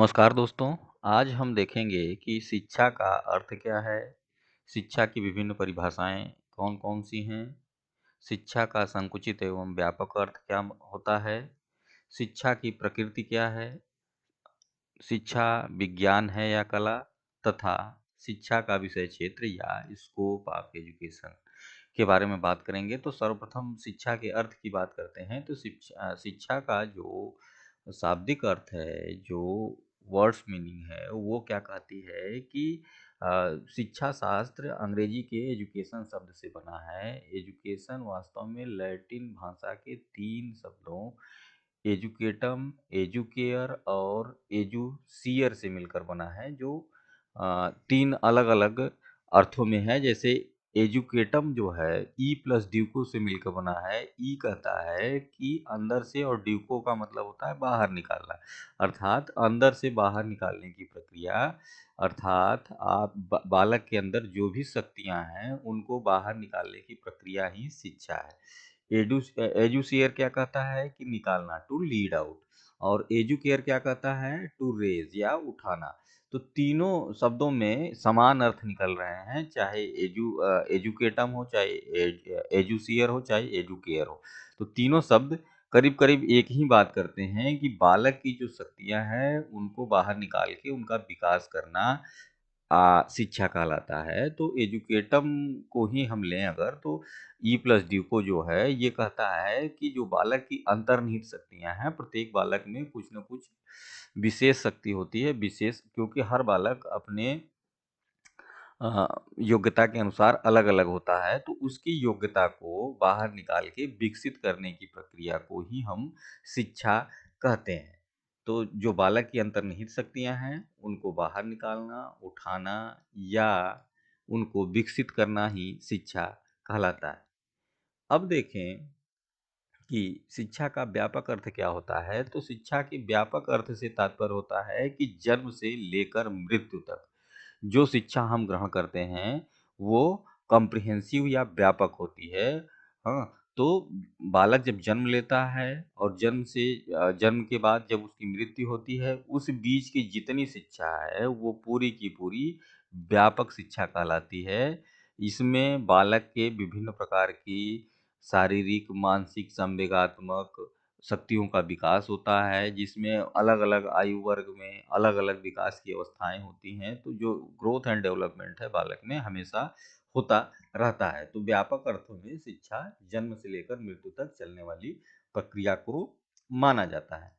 नमस्कार दोस्तों। आज हम देखेंगे कि शिक्षा का अर्थ क्या है, शिक्षा की विभिन्न परिभाषाएं कौन-कौन सी हैं, शिक्षा का संकुचित एवं व्यापक अर्थ क्या होता है, शिक्षा की प्रकृति क्या है, शिक्षा विज्ञान है या कला तथा शिक्षा का विषय क्षेत्र या स्कोप ऑफ एजुकेशन के बारे में बात करेंगे। तो सर्वप्रथम शिक्षा के अर्थ की बात करते हैं। तो शिक्षा का जो शाब्दिक अर्थ है, जो वर्ड्स मीनिंग है, वो क्या कहती है कि शिक्षा शास्त्र अंग्रेजी के एजुकेशन शब्द से बना है। एजुकेशन वास्तव में लैटिन भाषा के तीन शब्दों एजुकेटम, एजुकेयर और एजुसियर से मिलकर बना है, जो तीन अलग-अलग अर्थों में है। जैसे एजुकेटम जो है ई प्लस ड्यूको से मिलकर बना है। ई कहता है कि अंदर से और ड्यूको का मतलब होता है बाहर निकालना, अर्थात अंदर से बाहर निकालने की प्रक्रिया। अर्थात आप बालक के अंदर जो भी शक्तियां हैं उनको बाहर निकालने की प्रक्रिया ही शिक्षा है। एजुसियर क्या कहता है कि निकालना, टू लीड आउट। और एजुकेयर क्या कहता है, टू रेज या उठाना। तो तीनों शब्दों में समान अर्थ निकल रहे हैं, चाहे एजुकेटम हो, चाहे एजुसियर हो, चाहे एजुकेयर हो। तो तीनों शब्द करीब करीब एक ही बात करते हैं कि बालक की जो शक्तियां हैं उनको बाहर निकाल के उनका विकास करना शिक्षा कहलाता है। तो एजुकेटम को ही हम लें अगर, तो ई प्लस ड्यूको जो है ये कहता है कि जो बालक की अंतर्निहित शक्तियां हैं, प्रत्येक बालक में कुछ न कुछ विशेष शक्ति होती है। विशेष क्योंकि हर बालक अपने योग्यता के अनुसार अलग अलग होता है, तो उसकी योग्यता को बाहर निकाल के विकसित करने की प्रक्रिया को ही हम शिक्षा कहते हैं। तो जो बालक की अंतर्निहित शक्तियां हैं उनको बाहर निकालना, उठाना या उनको विकसित करना ही शिक्षा कहलाता है। अब देखें कि शिक्षा का व्यापक अर्थ क्या होता है। तो शिक्षा के व्यापक अर्थ से तात्पर्य होता है कि जन्म से लेकर मृत्यु तक जो शिक्षा हम ग्रहण करते हैं वो कॉम्प्रिहेंसिव या व्यापक होती है। हाँ, तो बालक जब जन्म लेता है और जन्म के बाद जब उसकी मृत्यु होती है, उस बीच की जितनी शिक्षा है वो पूरी की पूरी व्यापक शिक्षा कहलाती है। इसमें बालक के विभिन्न प्रकार की शारीरिक, मानसिक, संवेगात्मक शक्तियों का विकास होता है, जिसमें अलग-अलग आयु वर्ग में अलग-अलग विकास की अवस्थाएं होती हैं। तो जो ग्रोथ एंड डेवलपमेंट है बालक में हमेशा होता रहता है। तो व्यापक अर्थों में शिक्षा जन्म से लेकर मृत्यु तक चलने वाली प्रक्रिया को माना जाता है।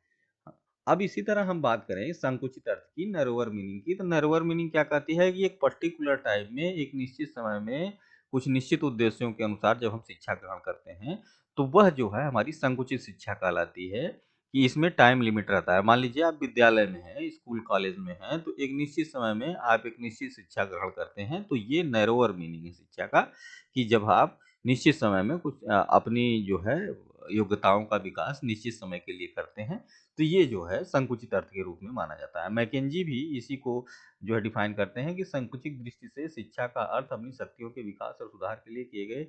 अब इसी तरह हम बात करें संकुचित अर्थ की, नैरोअर मीनिंग की। तो नैरोअर मीनिंग क्या कहती है कि एक पर्टिकुलर टाइम में, एक निश्चित समय में, कुछ निश्चित उद्देश्यों के अनुसार जब हम शिक्षा ग्रहण करते हैं तो वह जो है हमारी संकुचित शिक्षा कहलाती है। कि इसमें टाइम लिमिट रहता है। मान लीजिए आप विद्यालय में हैं, स्कूल कॉलेज में हैं, तो एक निश्चित समय में आप एक निश्चित शिक्षा ग्रहण करते हैं। तो ये नैरोअर मीनिंग है शिक्षा का, कि जब आप निश्चित समय में कुछ अपनी जो है योग्यताओं का विकास निश्चित समय के लिए करते हैं। तो ये जो है संकुचित अर्थ के रूप में माना जाता है। मैकेंजी भी इसी को जो है डिफाइन करते हैं कि संकुचित दृष्टि से शिक्षा का अर्थ अपनी शक्तियों के विकास और सुधार के लिए किए गए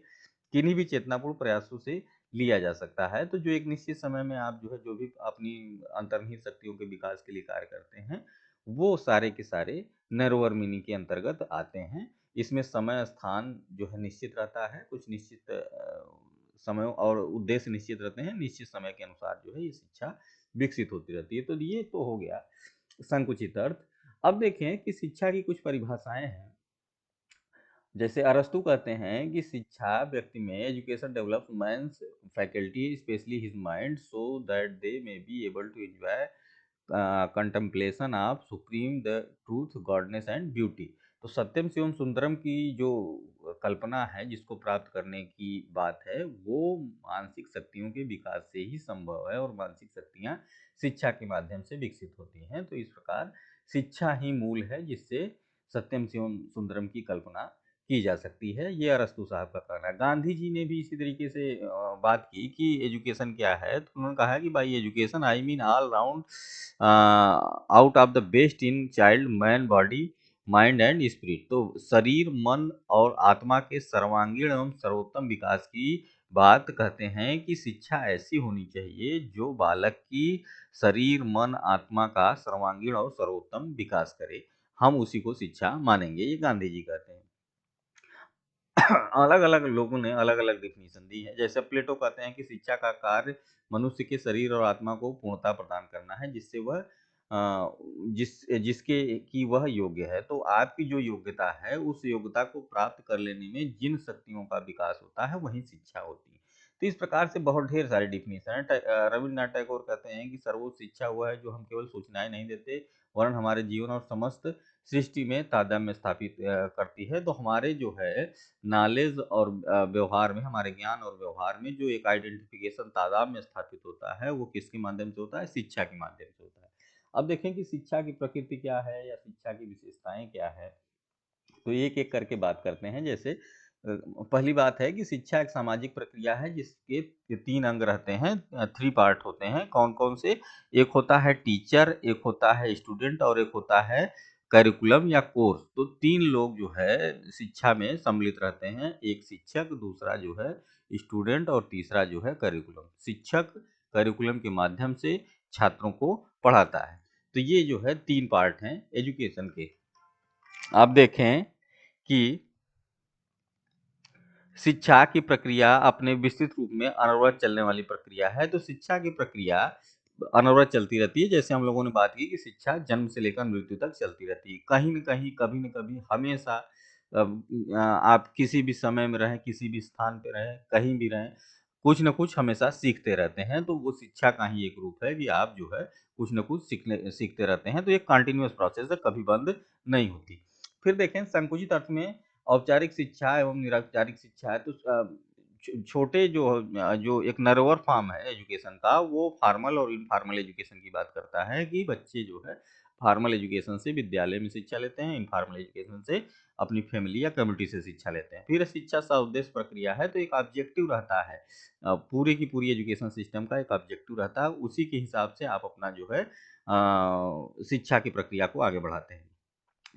किन्हीं भी चेतनापूर्ण प्रयासों से लिया जा सकता है। तो जो एक निश्चित समय में आप जो भी अपनी अंतर्निहित शक्तियों के विकास के लिए कार्य करते हैं, वो सारे के सारे नैरोअर मीनिंग के अंतर्गत आते हैं। इसमें समय स्थान जो है निश्चित रहता है, कुछ निश्चित समय और उद्देश्य निश्चित रहते हैं। निश्चित समय के अनुसार जो है ये शिक्षा विकसित होती रहती है। तो ये तो हो गया संकुचित अर्थ। अब देखें कि शिक्षा की कुछ परिभाषाएं हैं। जैसे अरस्तु कहते हैं कि शिक्षा व्यक्ति में education develops man's faculty specially his mind so that they may be able to enjoy contemplation of supreme the truth, goodness and beauty. तो सत्यम शिवम सुंदरम की जो कल्पना है जिसको प्राप्त करने की बात है, वो मानसिक शक्तियों के विकास से ही संभव है और मानसिक शक्तियां शिक्षा के माध्यम से विकसित होती हैं। तो इस प्रकार शिक्षा ही मूल है जिससे सत्यम शिवम सुंदरम की कल्पना की जा सकती है। ये अरस्तु साहब का कहना है। गांधी जी ने भी इसी तरीके से बात की कि एजुकेशन क्या है। तो उन्होंने कहा कि by education I mean all round out of the best in child man body, mind and spirit. तो शरीर, मन और आत्मा के सर्वांगीण एवं सर्वोत्तम विकास की बात कहते हैं कि शिक्षा ऐसी होनी चाहिए जो बालक की शरीर, मन, आत्मा का सर्वांगीण और सर्वोत्तम विकास करे। हम उसी को शिक्षा मानेंगे, ये गांधी जी कहते हैं। अलग-अलग लोगों ने अलग-अलग डेफिनेशन दी है। जैसे प्लेटो कहते हैं कि शिक्षा का कार्य मनुष्य के शरीर और आत्मा को पूर्णता प्रदान करना है, जिससे वह जिसके कि वह योग्य है। तो आपकी जो योग्यता है, उस योग्यता को प्राप्त कर लेने में जिन शक्तियों का विकास होता है, वही शिक्षा होती है। तो इस प्रकार से बहुत ढेर सारी डेफिनेशन है। रवीन्द्रनाथ टैगोर कहते हैं कि सर्वोच्च शिक्षा वह है जो हम केवल सूचनाएँ नहीं देते, वरन हमारे जीवन और समस्त सृष्टि में तादात्म्य स्थापित करती है। तो हमारे जो है नॉलेज और व्यवहार में, हमारे ज्ञान और व्यवहार में जो एक आइडेंटिफिकेशन तादाद में स्थापित होता है, वो किसके माध्यम से होता है? शिक्षा के माध्यम से होता है। अब देखें कि शिक्षा की प्रकृति क्या है या शिक्षा की विशेषताएं क्या है, तो एक एक करके बात करते हैं। जैसे पहली बात है कि शिक्षा एक सामाजिक प्रक्रिया है जिसके तीन अंग रहते हैं, थ्री पार्ट होते हैं। कौन कौन से? एक होता है टीचर, एक होता है स्टूडेंट और एक होता है करिकुलम या कोर्स। तो तीन लोग जो है शिक्षा में सम्मिलित रहते हैं, एक शिक्षक, दूसरा जो है स्टूडेंट और तीसरा जो है करिकुलम। शिक्षक करिकुलम के माध्यम से छात्रों को पढ़ाता है। तो ये जो है तीन पार्ट हैं एजुकेशन के। आप देखें कि शिक्षा की प्रक्रिया अपने विस्तृत रूप में अनवरत चलने वाली प्रक्रिया है। तो शिक्षा की प्रक्रिया अनवरत चलती रहती है। जैसे हम लोगों ने बात की कि शिक्षा जन्म से लेकर मृत्यु तक चलती रहती है। कहीं न कहीं, कभी न कभी, हमेशा आप किसी भी समय में रहें, किसी भी स्थान पे रहें, कहीं भी रहें, कुछ न कुछ हमेशा सीखते रहते हैं। तो वो शिक्षा का ही एक रूप है कि आप जो है कुछ न कुछ सीखते रहते हैं। तो ये कंटीन्यूअस प्रोसेस है, कभी बंद नहीं होती। फिर देखें संकुचित अर्थ में औपचारिक शिक्षा एवं निरौपचारिक शिक्षा है। तो छोटे जो एक नर्वर फॉर्म है एजुकेशन का, वो फॉर्मल और इनफॉर्मल एजुकेशन की बात करता है कि बच्चे जो है फॉर्मल एजुकेशन से विद्यालय में शिक्षा लेते हैं, इनफॉर्मल एजुकेशन से अपनी फैमिली या कम्युनिटी से शिक्षा लेते हैं। फिर शिक्षा सउद्देश्य प्रक्रिया है। तो एक ऑब्जेक्टिव रहता है, पूरी की पूरी एजुकेशन सिस्टम का एक ऑब्जेक्टिव रहता है, उसी के हिसाब से आप अपना जो है शिक्षा की प्रक्रिया को आगे बढ़ाते हैं।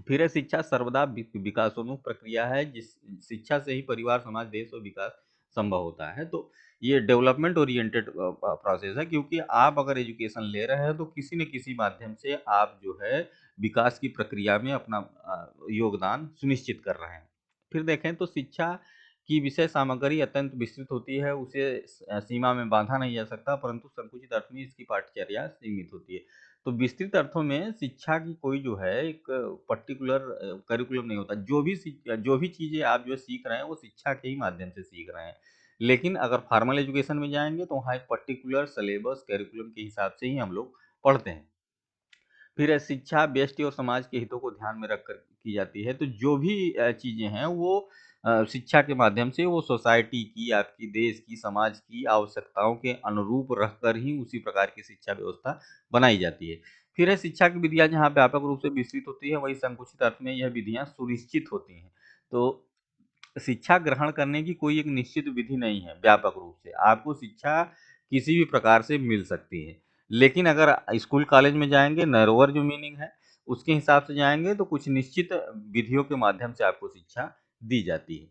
फिर है शिक्षा सर्वदा विकासोन्मुख प्रक्रिया है, जिस शिक्षा से ही परिवार, समाज, देश और विकास संभव होता है। तो ये डेवलपमेंट ओरिएंटेड प्रोसेस है, क्योंकि आप अगर एजुकेशन ले रहे हैं तो किसी न किसी माध्यम से आप जो है विकास की प्रक्रिया में अपना योगदान सुनिश्चित कर रहे हैं। फिर देखें तो शिक्षा की विषय सामग्री अत्यंत विस्तृत होती है, उसे सीमा में बांधा नहीं जा सकता, परंतु संकुचित अर्थ में इसकी पाठचर्या सीमित होती है। तो विस्तृत अर्थों में शिक्षा की कोई जो है एक पर्टिकुलर करिकुलम नहीं होता। जो भी चीज़ें आप जो सीख रहे हैं, वो शिक्षा के ही माध्यम से सीख रहे हैं। लेकिन अगर फॉर्मल एजुकेशन में जाएँगे तो वहाँ एक पर्टिकुलर सिलेबस, करिकुलम के हिसाब से ही हम लोग पढ़ते हैं। फिर शिक्षा व्यष्टि और समाज के हितों को ध्यान में रखकर की जाती है। तो जो भी चीज़ें हैं वो शिक्षा के माध्यम से वो सोसाइटी की, आपकी देश की, समाज की आवश्यकताओं के अनुरूप रहकर ही उसी प्रकार की शिक्षा व्यवस्था बनाई जाती है। फिर है शिक्षा की विधियाँ जहाँ व्यापक रूप से विस्तृत होती है, वहीं संकुचित अर्थ में यह विधियाँ सुनिश्चित होती हैं। तो शिक्षा ग्रहण करने की कोई एक निश्चित विधि नहीं है व्यापक रूप से। आपको शिक्षा किसी भी प्रकार से मिल सकती है। लेकिन अगर स्कूल कॉलेज में जाएँगे, नैरोवर जो मीनिंग है, उसके हिसाब से जाएँगे तो कुछ निश्चित विधियों के माध्यम से आपको शिक्षा दी जाती है।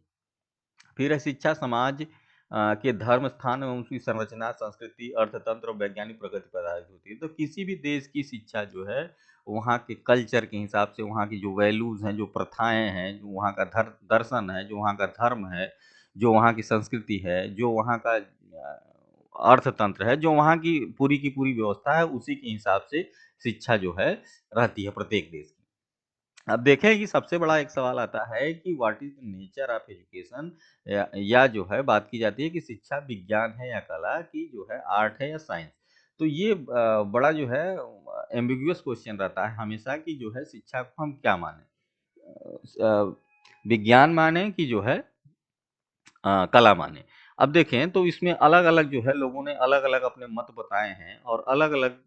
फिर है शिक्षा समाज के धर्म, स्थान एवं उसकी संरचना, संस्कृति, अर्थतंत्र और वैज्ञानिक प्रगति पर आधारित होती है। तो किसी भी देश की शिक्षा जो है, वहाँ के कल्चर के हिसाब से, वहाँ की जो वैल्यूज़ हैं, जो प्रथाएँ हैं, जो वहाँ का दर्शन है, जो वहाँ का धर्म है, जो वहाँ की संस्कृति है, जो वहाँ का अर्थतंत्र है, जो वहाँ की पूरी व्यवस्था है, उसी के हिसाब से शिक्षा जो है रहती है प्रत्येक देश की। अब देखें कि सबसे बड़ा एक सवाल आता है कि what is the nature of education, या जो है बात की जाती है कि शिक्षा विज्ञान है या कला, की जो है आर्ट है या साइंस। तो ये बड़ा जो है एम्बिगुअस क्वेश्चन रहता है हमेशा कि जो है शिक्षा को हम क्या मानें? विज्ञान मानें कि जो है कला माने। अब देखें तो इसमें अलग-अलग जो है लोगों ने अलग-अलग अपने मत बताए हैं, और अलग-अलग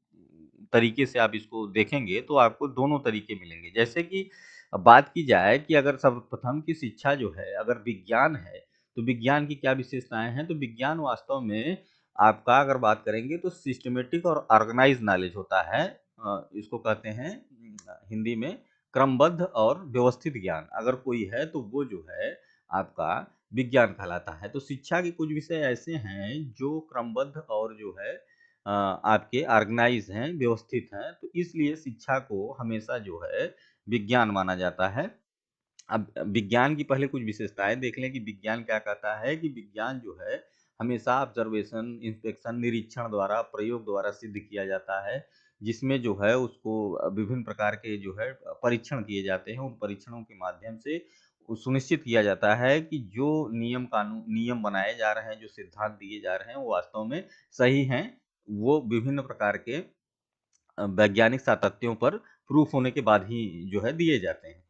तरीके से आप इसको देखेंगे तो आपको दोनों तरीके मिलेंगे। जैसे कि बात की जाए कि अगर सर्वप्रथम की शिक्षा जो है अगर विज्ञान है, तो विज्ञान की क्या विशेषताएँ हैं? तो विज्ञान वास्तव में आपका अगर बात करेंगे तो सिस्टमैटिक और ऑर्गनाइज़्ड नॉलेज होता है। इसको कहते हैं हिंदी में क्रमबद्ध और व्यवस्थित ज्ञान। अगर कोई है तो वो जो है आपका विज्ञान कहलाता है। तो शिक्षा के कुछ विषय ऐसे हैं जो क्रमबद्ध और जो है आपके ऑर्गेनाइज़ हैं, व्यवस्थित हैं, तो इसलिए शिक्षा को हमेशा जो है विज्ञान माना जाता है। अब विज्ञान की पहले कुछ विशेषताएँ देख लें कि विज्ञान क्या कहता है कि विज्ञान जो है हमेशा ऑब्जर्वेशन, इंस्पेक्शन, निरीक्षण द्वारा, प्रयोग द्वारा सिद्ध किया जाता है, जिसमें जो है उसको विभिन्न प्रकार के जो है परीक्षण किए जाते हैं। उन परीक्षणों के माध्यम से सुनिश्चित किया जाता है कि जो नियम बनाए जा रहे हैं, जो सिद्धांत दिए जा रहे हैं, वो वास्तव में सही हैं। वो विभिन्न प्रकार के वैज्ञानिक सातत्यों पर प्रूफ होने के बाद ही जो है दिए जाते हैं।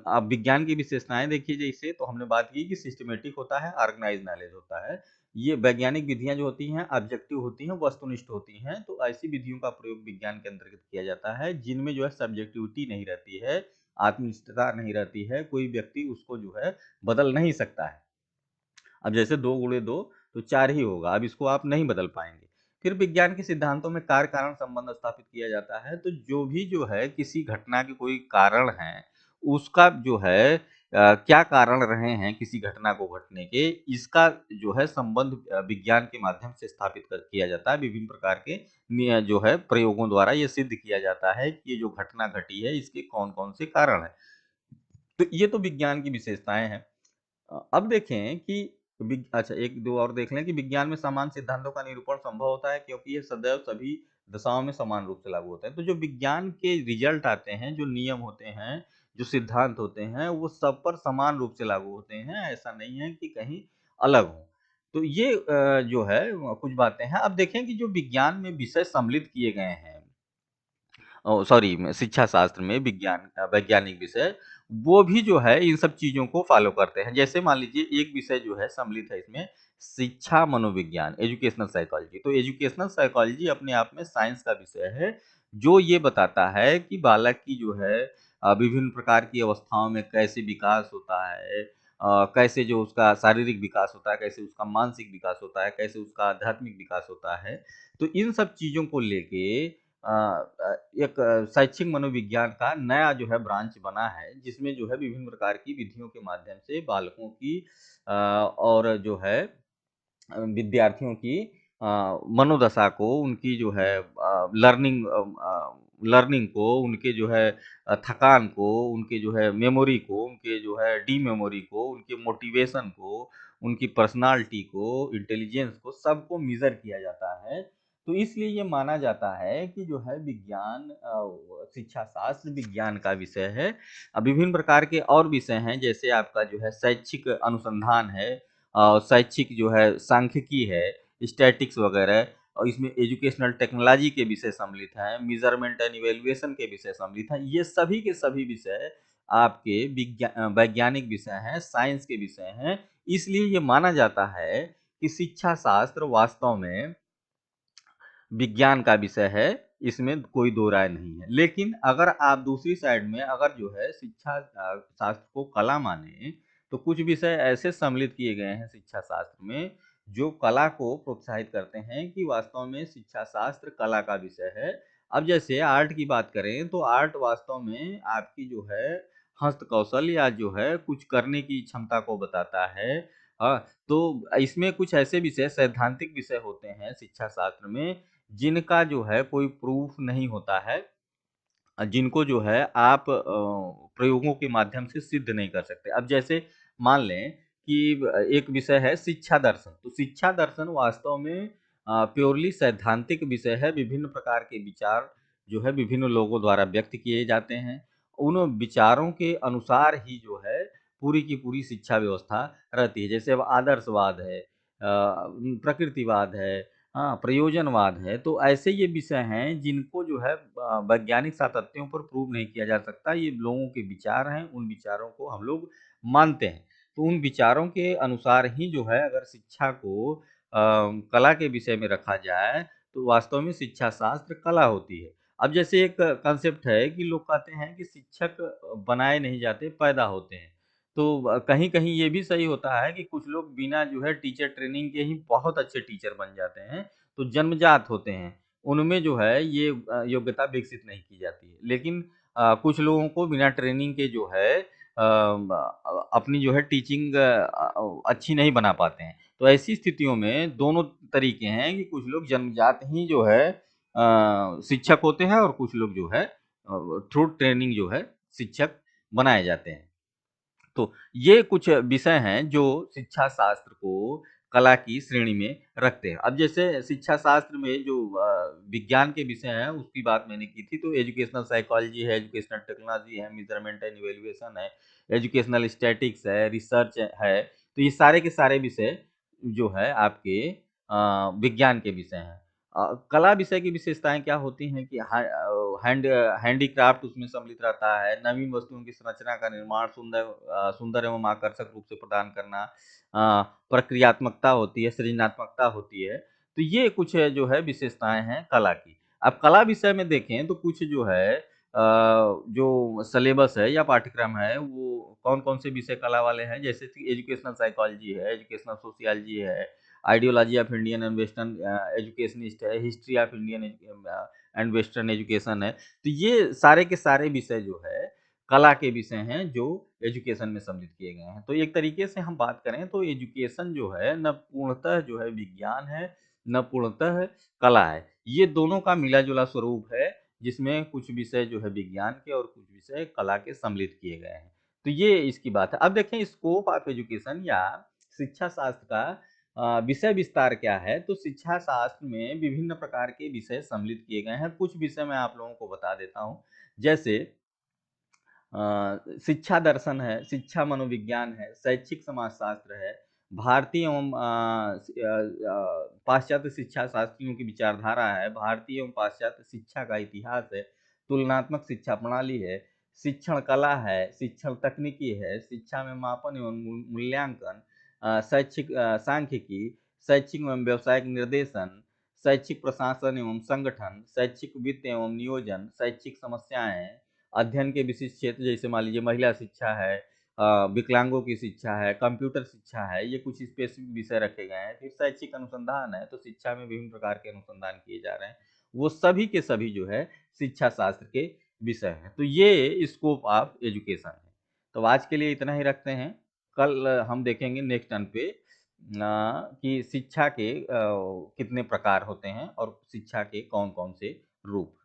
आप विज्ञान की विशेषताएँ देखिए जैसे तो हमने बात की कि सिस्टमैटिक होता है, ऑर्गेनाइज़ नॉलेज होता है। ये वैज्ञानिक विधियाँ जो होती हैं, ऑब्जेक्टिव होती हैं, वस्तुनिष्ठ होती हैं, तो ऐसी विधियों का प्रयोग विज्ञान के अंतर्गत किया जाता है, जिनमें जो है सब्जेक्टिविटी नहीं रहती है, आत्मनिष्ठता नहीं रहती है, कोई व्यक्ति उसको जो है बदल नहीं सकता है। अब जैसे 2 गुणे 2 तो 4 ही होगा, अब इसको आप नहीं बदल पाएँगे। फिर विज्ञान के सिद्धांतों में कार्य-कारण संबंध स्थापित किया जाता है, तो जो भी जो है किसी घटना के कोई कारण हैं, उसका जो है क्या कारण रहे हैं किसी घटना को घटने के, इसका जो है संबंध विज्ञान के माध्यम से स्थापित किया जाता है। विभिन्न प्रकार के जो है प्रयोगों द्वारा ये सिद्ध किया जाता है कि ये जो घटना घटी है, इसके कौन-कौन से कारण हैं। तो ये तो विज्ञान की विशेषताएँ हैं। अब देखें कि अच्छा 1-2 और देख लें कि विज्ञान में समान सिद्धांतों का निरूपण संभव होता है क्योंकि ये सदैव सभी दशाओं में समान रूप से लागू होता है। तो जो विज्ञान के रिजल्ट आते हैं, जो नियम होते हैं, जो सिद्धांत होते हैं, वो सब पर समान रूप से लागू होते हैं, ऐसा नहीं है कि कहीं अलग हों। तो ये जो है कुछ बातें हैं। अब देखें कि जो विज्ञान में विषय सम्मिलित किए गए हैं सॉरी शिक्षा शास्त्र में वैज्ञानिक विषय, वो भी जो है इन सब चीज़ों को फ़ॉलो करते हैं। जैसे मान लीजिए एक विषय जो है सम्मिलित है इसमें शिक्षा मनोविज्ञान, एजुकेशनल साइकोलॉजी। तो एजुकेशनल साइकोलॉजी अपने आप में साइंस का विषय है, जो ये बताता है कि बालक की जो है विभिन्न प्रकार की अवस्थाओं में कैसे विकास होता है, कैसे जो उसका शारीरिक विकास होता है, कैसे उसका मानसिक विकास होता है, कैसे उसका आध्यात्मिक विकास होता है। तो इन सब चीज़ों को लेके एक शैक्षिक मनोविज्ञान का नया जो है ब्रांच बना है, जिसमें जो है विभिन्न प्रकार की विधियों के माध्यम से बालकों की और जो है विद्यार्थियों की मनोदशा को, उनकी जो है लर्निंग को, उनके जो है थकान को, उनके जो है मेमोरी को, उनके जो है डी-मेमोरी को, उनके मोटिवेशन को, उनकी पर्सनैलिटी को, इंटेलिजेंस को, सबको मेज़र किया जाता है। तो इसलिए ये माना जाता है कि जो है विज्ञान शिक्षा शास्त्र विज्ञान का विषय है। विभिन्न प्रकार के और विषय हैं, जैसे आपका जो है शैक्षिक अनुसंधान है, शैक्षिक जो है सांख्यिकी है, स्टैटिक्स वगैरह, और इसमें एजुकेशनल टेक्नोलॉजी के विषय सम्मिलित हैं, मेज़रमेंट एंड इवैल्यूएशन के विषय सम्मिलित हैं। ये सभी के सभी विषय आपके वैज्ञानिक विषय हैं, साइंस के विषय हैं। इसलिए ये माना जाता है कि शिक्षा शास्त्र वास्तव में विज्ञान का विषय है, इसमें कोई दो राय नहीं है। लेकिन अगर आप दूसरी साइड में अगर जो है शिक्षा शास्त्र को कला माने, तो कुछ विषय ऐसे सम्मिलित किए गए हैं शिक्षा शास्त्र में, जो कला को प्रोत्साहित करते हैं कि वास्तव में शिक्षा शास्त्र कला का विषय है। अब जैसे आर्ट की बात करें, तो आर्ट वास्तव में आपकी जो है हस्तकौशल या जो है कुछ करने की क्षमता को बताता है। तो इसमें कुछ ऐसे विषय सैद्धांतिक विषय होते हैं शिक्षा शास्त्र में, जिनका जो है कोई प्रूफ नहीं होता है, जिनको जो है आप प्रयोगों के माध्यम से सिद्ध नहीं कर सकते। अब जैसे मान लें कि एक विषय है शिक्षा दर्शन, तो शिक्षा दर्शन वास्तव में प्योरली सैद्धांतिक विषय है। विभिन्न प्रकार के विचार जो है विभिन्न लोगों द्वारा व्यक्त किए जाते हैं। उन विचारों के अनुसार ही जो है पूरी की पूरी शिक्षा व्यवस्था रहती है। जैसे अब आदर्शवाद है, प्रकृतिवाद है, हाँ, प्रयोजनवाद है, तो ऐसे ये विषय हैं जिनको जो है वैज्ञानिक सातत्यों पर प्रूव नहीं किया जा सकता। ये लोगों के विचार हैं, उन विचारों को हम लोग मानते हैं। तो उन विचारों के अनुसार ही जो है अगर शिक्षा को कला के विषय में रखा जाए, तो वास्तव में शिक्षा शास्त्र कला होती है। अब जैसे एक कांसेप्ट है कि लोग कहते हैं कि शिक्षक बनाए नहीं जाते, पैदा होते हैं। तो कहीं-कहीं ये भी सही होता है कि कुछ लोग बिना जो है टीचर ट्रेनिंग के ही बहुत अच्छे टीचर बन जाते हैं, तो जन्मजात होते हैं। उनमें जो है ये योग्यता विकसित नहीं की जाती है। लेकिन कुछ लोगों को बिना ट्रेनिंग के जो है अपनी जो है टीचिंग अच्छी नहीं बना पाते हैं। तो ऐसी स्थितियों में दोनों तरीके हैं कि कुछ लोग जन्मजात ही जो है शिक्षक होते हैं और कुछ लोग जो है थ्रू ट्रेनिंग जो है शिक्षक बनाए जाते हैं। तो ये कुछ विषय हैं जो शिक्षा शास्त्र को कला की श्रेणी में रखते हैं। अब जैसे शिक्षा शास्त्र में जो विज्ञान के विषय हैं उसकी बात मैंने की थी, तो एजुकेशनल साइकोलॉजी है, एजुकेशनल टेक्नोलॉजी है, मेजरमेंट एंड इवैल्यूएशन है, एजुकेशनल स्टैटिक्स है, रिसर्च है। तो ये सारे के सारे विषय जो है आपके विज्ञान के विषय हैं। कला विषय की विशेषताएँ क्या होती हैं कि हैंडीक्राफ्ट उसमें सम्मिलित रहता है, नवीन वस्तुओं की संरचना का निर्माण, सुंदर एवं आकर्षक रूप से प्रदान करना, प्रक्रियात्मकता होती है, सृजनात्मकता होती है। तो ये कुछ जो है विशेषताएँ हैं कला की। अब कला विषय में देखें तो कुछ जो है जो सिलेबस है या पाठ्यक्रम है वो कौन-कौन से विषय कला वाले हैं, जैसे कि एजुकेशनल साइकोलॉजी है, एजुकेशनल सोशियोलॉजी है, ideology of Indian and western educationist है, history of Indian and western education है। तो ये सारे के सारे विषय जो है कला के विषय हैं जो एजुकेशन में सम्मिलित किए गए हैं। तो एक तरीके से हम बात करें तो एजुकेशन जो है न पूर्णतः जो है विज्ञान है, न पूर्णतः कला है। ये दोनों का मिला-जुला स्वरूप है जिसमें कुछ विषय जो है विज्ञान के और कुछ विषय कला के सम्मिलित किए गए हैं। तो ये इसकी बात है। अब देखें स्कोप ऑफ एजुकेशन या शिक्षा शास्त्र का विषय विस्तार क्या है? तो शिक्षा शास्त्र में विभिन्न प्रकार के विषय सम्मिलित किए गए हैं। कुछ विषय मैं आप लोगों को बता देता हूँ। जैसे शिक्षा दर्शन है, शिक्षा मनोविज्ञान है, शैक्षिक समाजशास्त्र है, भारतीय एवं पाश्चात्य शिक्षा शास्त्रियों की विचारधारा है, भारतीय एवं पाश्चात्य शिक्षा का इतिहास है, तुलनात्मक शिक्षा प्रणाली है, शिक्षण कला है, शिक्षण तकनीकी है, शिक्षा में मापन एवं मूल्यांकन, शैक्षिक सांख्यिकी, शैक्षिक एवं व्यावसायिक निर्देशन, शैक्षिक प्रशासन एवं संगठन, शैक्षिक वित्त एवं नियोजन, शैक्षिक समस्याएं, अध्ययन के विशिष्ट क्षेत्र जैसे मान लीजिए महिला शिक्षा है, विकलांगों की शिक्षा है, कंप्यूटर शिक्षा है, ये कुछ स्पेसिफिक विषय रखे गए हैं। फिर शैक्षिक अनुसंधान है, तो शिक्षा में विभिन्न प्रकार के अनुसंधान किए जा रहे हैं। वो सभी के सभी जो है शिक्षा शास्त्र के विषय हैं। तो ये स्कोप ऑफ एजुकेशन है। तो आज के लिए इतना ही रखते हैं। कल हम देखेंगे नेक्स्ट टर्न पे कि शिक्षा के कितने प्रकार होते हैं और शिक्षा के कौन-कौन से रूप।